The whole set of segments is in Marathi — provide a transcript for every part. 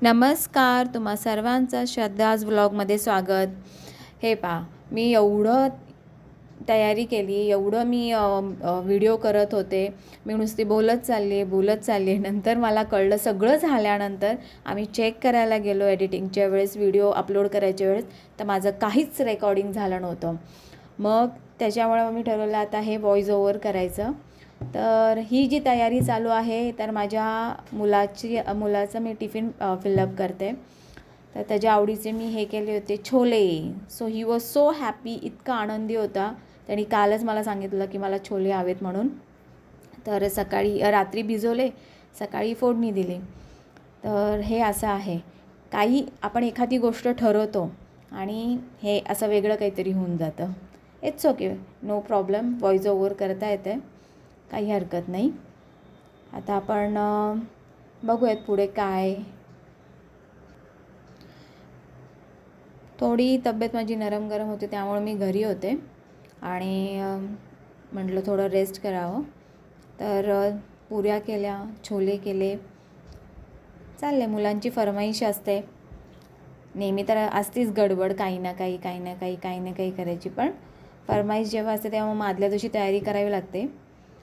नमस्कार, तुम्हा सर्वांचं श्रद्धाज व्लॉगमध्ये स्वागत. हे पहा, मी एवढं तयारी केली, एवढं मी व्हिडिओ करत होते. मी नुसती बोलत चालली. नंतर मला कळलं, सगळं झाल्यानंतर आम्ही चेक करायला गेलो एडिटिंगच्या वेळेस, व्हिडिओ अपलोड करायच्या वेळेस, तर माझं काहीच रेकॉर्डिंग झालं नव्हतं. मग त्याच्यामुळे मी ठरवलं आता हे व्हॉइस ओव्हर करायचं. तर ही जी तयारी चालू आहे, तर माझ्या मुलाचं मी टिफिन फिलअप करते. तर त्याच्या आवडीचे मी हे केले होते chole. So he was so happy, इतका आनंदी होता. त्यांनी कालच मला सांगितलं की मला छोले हवेत म्हणून. तर रात्री भिजवले, सकाळी फोडणी दिली. तर हे असं आहे, आपण एखादी गोष्ट ठरवतो आणि हे असं वेगळं काहीतरी होऊन जातं. It's okay, no problem. Voice over करता येते, काही हरकत नाही. आता आपण बघूयात पुढे काय. थोडी तब्येत माझी नरम गरम होती, त्यामुळे मी घरी होते आणि म्हटलं थोडं रेस्ट करावं. तर पुऱ्या केल्या, छोले केले. चालले, मुलांची फरमाईश असते नेहमी, तर असतीच गडबड, काही ना काही करायची. पण फरमाईश जेव्हा असते तेव्हा मग आदल्या दिवशी तयारी करावी लागते.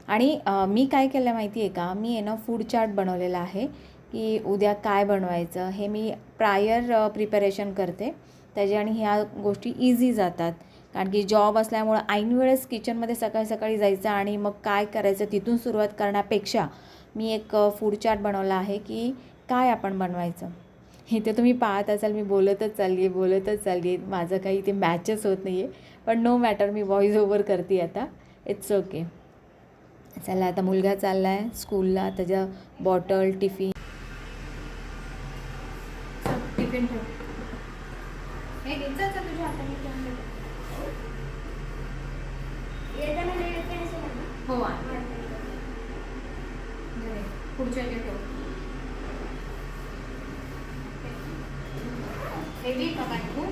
आणि मी काय केलं माहिती आहे का, मी फूड चार्ट बनवलेला आहे की उद्या काय बनवायचं हे मी प्रायर प्रिपरेशन करते. त्याच्याने ह्या गोष्टी इझी जातात. कारण की जॉब असल्यामुळं ऐन वेळेस किचनमध्ये सकाळी जायचं आणि मग काय करायचं तिथून सुरुवात करण्यापेक्षा मी एक फूड चार्ट बनवला आहे की काय आपण बनवायचं. इथे तुम्ही पाहत असाल, मी बोलतच चालली आहे. माझं काही ते मॅचच होत नाही आहे, पण नो मॅटर, मी व्हॉइस ओव्हर करते आता. It's okay. चला, आता मुलगा चालला आहे स्कूलला, त्याच्या बॉटल टिफिन ठेव. हे घ्यायचं तुझ्या हाताने हो, पुढच्या ठेव. हेवी का काय तू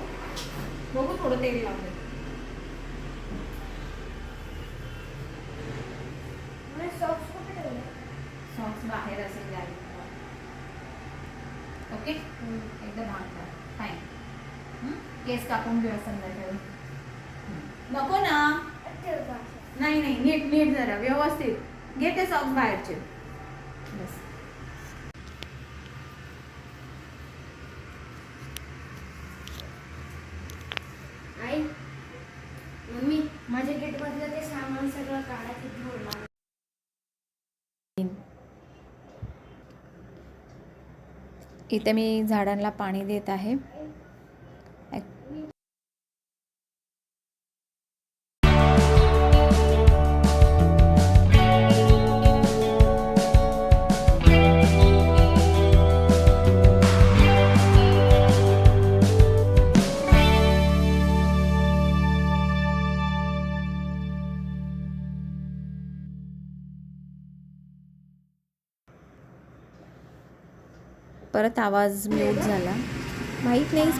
बघू, थोडं तेल लावलं. सॉक्स बाहेर असेल गाडी. ओके, एकदम भांगला. फाईन. केस कापून घेऊ संध्याकाळी. नको ना, नाही, नीट जरा व्यवस्थित घे ते सॉक्स बाहेरचे. बस. आई, मम्मी, माझ्या गेटमधलं ते सामान सगळं काढायचं ठेवलं. इथे मी झाडांना पाणी देत आहे. परत आवाज म्यूट झाला, माहीत नाही.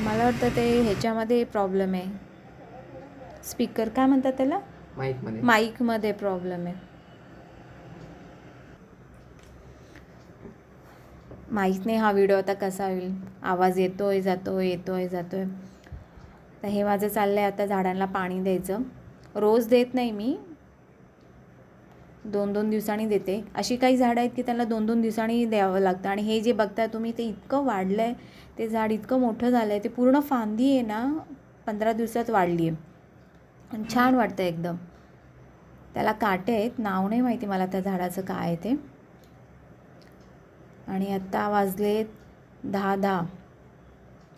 मला वाटतं ते ह्याच्यामध्ये प्रॉब्लेम आहे, स्पीकर काय म्हणतात त्याला, माईकमध्ये प्रॉब्लेम आहे. माहीत नाही हा व्हिडिओ आता कसा होईल, आवाज येतोय जातोय. तर हे माझं चाललं आहे आता झाडांना पाणी द्यायचं. रोज देत नाही मी, 2-2 दिवसांनी देते. अशी काही झाडं आहेत की त्यांना 2-2 दिवसांनी द्यावं लागतं. आणि हे जे बघताय तुम्ही, ते इतकं वाढलं आहे, ते झाड इतकं मोठं झालं आहे, ते पूर्ण फांदी आहे ना 15 दिवसात वाढली आहे आणि छान वाटतं एकदम. त्याला काटे आहेत, नाव नाही माहिती मला त्या झाडाचं काय आहे ते. आणि आत्ता वाजले 10:10.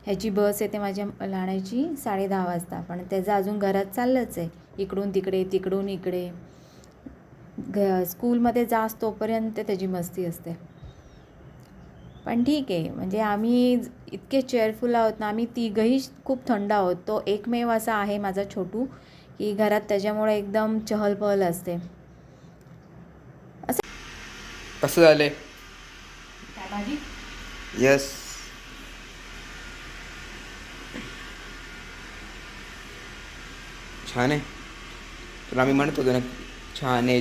ह्याची बस येते माझ्या लहाण्याची 10:30 वाजता, पण त्याचं अजून घरात चाललंच आहे, इकडून इकडे. स्कूलमध्ये जास्त तोपर्यंत त्याची मस्ती असते. पण ठीक आहे, म्हणजे आम्ही इतके चेअरफुल आहोत ना, आम्ही तिघंही खूप थंड आहोत. तो एकमेव असा आहे माझा छोटू की घरात त्याच्यामुळे एकदम चहलपहल असते. कसं झालंय? काय भाजी? यस, छान आहे. तुला आम्ही म्हणत होतो ना, छान आहे.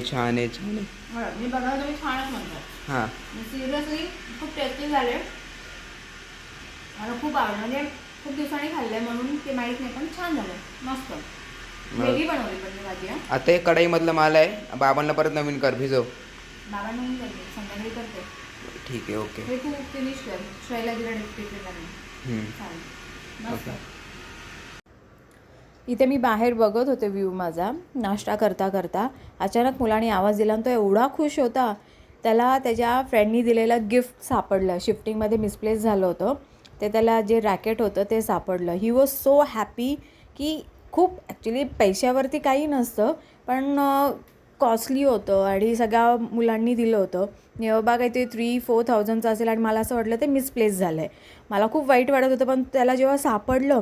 मी बघा, तुम्ही छानच म्हणतो. हां, सिरियसली खूप टेस्टी झाले. मला खूप आवडलं, म्हणजे खूप दिवसांनी खाल्लं आहे म्हणून ते माहीत नाही, पण छान झालं, मस्त. वेगळी बनवली पण मी भाजी. आता हे कढईमधला माल आहे, बाबांना परत नवीन कर भिजव. बाबा म्हणून करते, संध्याकाळी करते. ठीक आहे, ओके. हे तू फिनिश कर, श्रेयला दिला टिफिन लागली. हम्म. चालेल, मस्त. ओके. इथे मी बाहेर बघत होते व्ह्यू माझा नाश्ता करता करता. अचानक मुलाने आवाज दिला आणि तो एवढा खुश होता. त्याला त्याच्या फ्रेंडनी दिलेलं गिफ्ट सापडलं. शिफ्टिंगमध्ये मिसप्लेस झालं होतं, ते त्याला जे रॅकेट होतं ते सापडलं. ही वॉज सो हॅपी की खूप ॲक्च्युली पैशावरती काही नसतं, पण कॉस्टली होतं आणि सगळ्या मुलांनी दिलं होतं. निअरबाय काहीतरी 3-4,000चं असेल आणि मला असं वाटलं ते मिसप्लेस झालं आहे. मला खूप वाईट वाटत होतं, पण त्याला जेव्हा सापडलं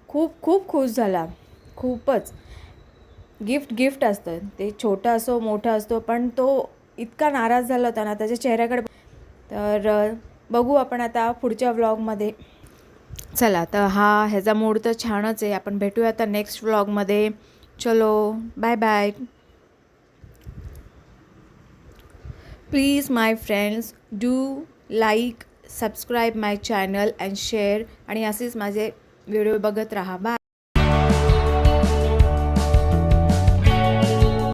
खूप खूप खुश झाला. खूपच. गिफ्ट असतं ते, छोटं असो मोठं असतो, पण तो इतका नाराज झाला होता ना त्याच्या चेहऱ्याकडे. तर बघू आपण आता पुढच्या व्लॉगमध्ये. चला, तर ह्याचा मूड तर छानच आहे. आपण भेटूया आता नेक्स्ट व्लॉगमध्ये. चलो, bye bye. Please my friends, do like, subscribe my channel and share, आणि असेच माझे व्हिडिओ बघत राहा. बाय.